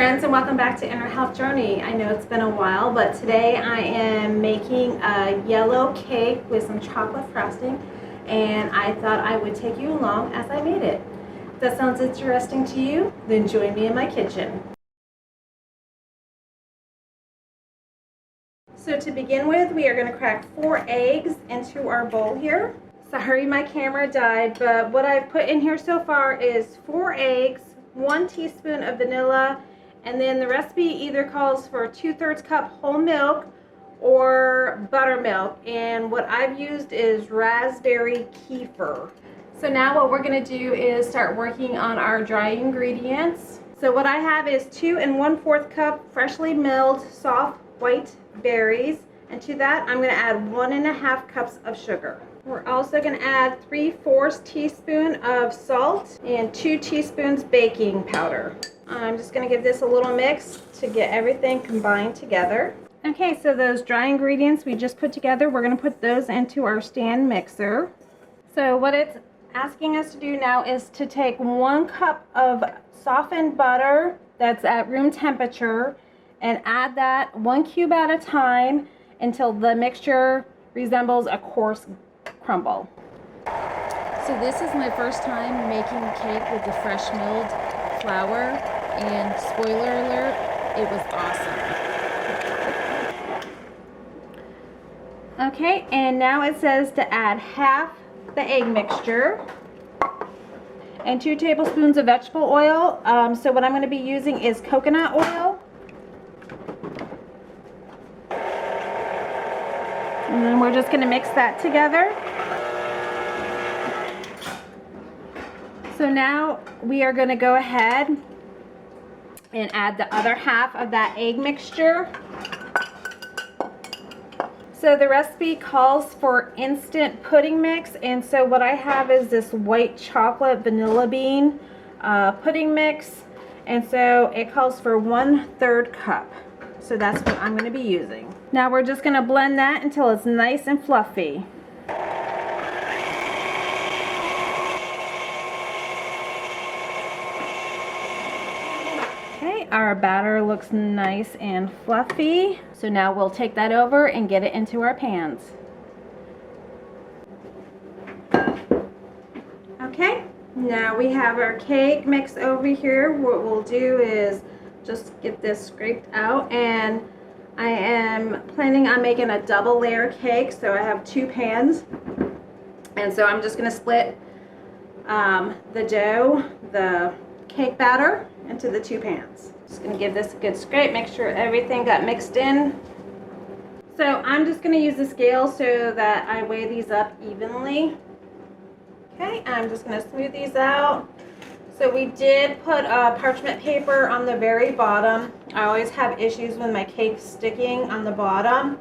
friends, and welcome back to Inner Health Journey. I know it's been a while, but today I am making a yellow cake with some chocolate frosting, and I thought I would take you along as I made it. If that sounds interesting to you, then join me in my kitchen. So to begin with, we are going to crack 4 eggs into our bowl here. Sorry, my camera died, but what I've put in here so far is 4 eggs, 1 teaspoon of vanilla, and then the recipe either calls for 2/3 cup whole milk or buttermilk, and what I've used is raspberry kefir. So now what we're going to do is start working on our dry ingredients. So what I have is 2 1/4 cup freshly milled soft white berries, and to that I'm going to add 1 1/2 cups of sugar. We're also going to add 3/4 teaspoon of salt and 2 teaspoons baking powder. I'm just going to give this a little mix to get everything combined together. Okay, so those dry ingredients we just put together, we're going to put those into our stand mixer. So what it's asking us to do now is to take 1 cup of softened butter that's at room temperature and add that 1 cube at a time until the mixture resembles a coarse crumble. So this is my first time making a cake with the fresh milled flour, and spoiler alert, it was awesome. Okay, and now it says to add half the egg mixture and 2 tablespoons of vegetable oil. So what I'm going to be using is coconut oil. And then we're just going to mix that together. So now we are going to go ahead and add the other half of that egg mixture. So the recipe calls for instant pudding mix, and so what I have is this white chocolate vanilla bean pudding mix, and so it calls for 1/3 cup. So that's what I'm going to be using. Now we're just going to blend that until it's nice and fluffy. Okay, our batter looks nice and fluffy. So now we'll take that over and get it into our pans. Okay, now we have our cake mix over here. What we'll do is just get this scraped out, and I am planning on making a double layer cake, so I have 2 pans, and so I'm just going to split the dough, the cake batter, into the 2 pans. Just going to give this a good scrape, make sure everything got mixed in. So I'm just going to use the scale so that I weigh these up evenly. Okay, I'm just going to smooth these out. So we did put parchment paper on the very bottom. I always have issues with my cake sticking on the bottom,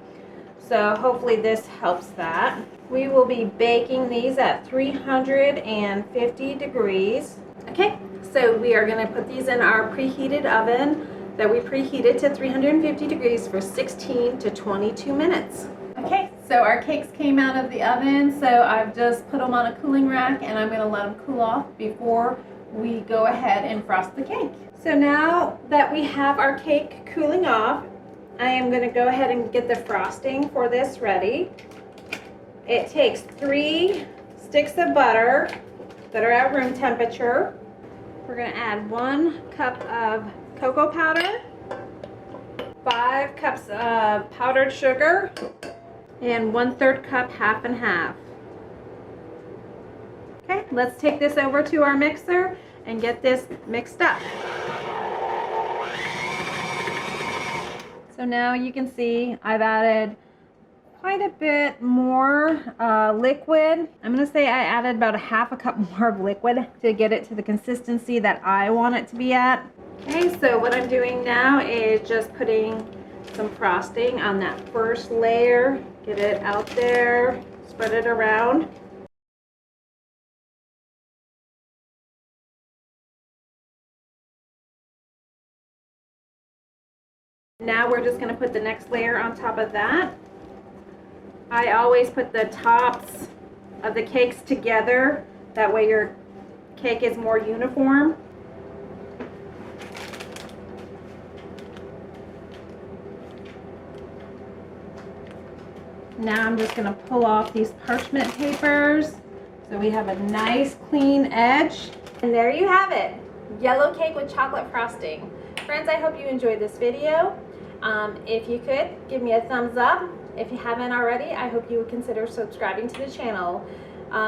so hopefully this helps that. We will be baking these at 350 degrees. Okay, so we are going to put these in our preheated oven that we preheated to 350 degrees for 16 to 22 minutes. Okay, so our cakes came out of the oven, so I've just put them on a cooling rack, and I'm going to let them cool off before we go ahead and frost the cake. So now that we have our cake cooling off, I am going to go ahead and get the frosting for this ready. It takes 3 sticks of butter that are at room temperature. We're going to add 1 cup of cocoa powder, 5 cups of powdered sugar, and 1/3 cup half and half. Okay, let's take this over to our mixer and get this mixed up. So now you can see I've added quite a bit more liquid. I'm going to say I added about 1/2 cup more of liquid to get it to the consistency that I want it to be at. Okay, so what I'm doing now is just putting some frosting on that first layer. Get it out there, spread it around. Now we're just going to put the next layer on top of that. I always put the tops of the cakes together, that way your cake is more uniform. Now I'm just gonna pull off these parchment papers so we have a nice clean edge. And there you have it, yellow cake with chocolate frosting. Friends, I hope you enjoyed this video. If you could, give me a thumbs up. If you haven't already, I hope you would consider subscribing to the channel.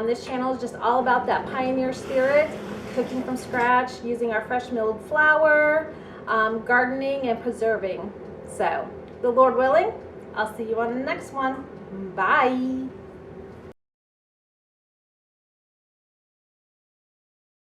This channel is just all about that pioneer spirit, cooking from scratch, using our fresh milled flour, gardening and preserving. So, the Lord willing, I'll see you on the next one. Bye.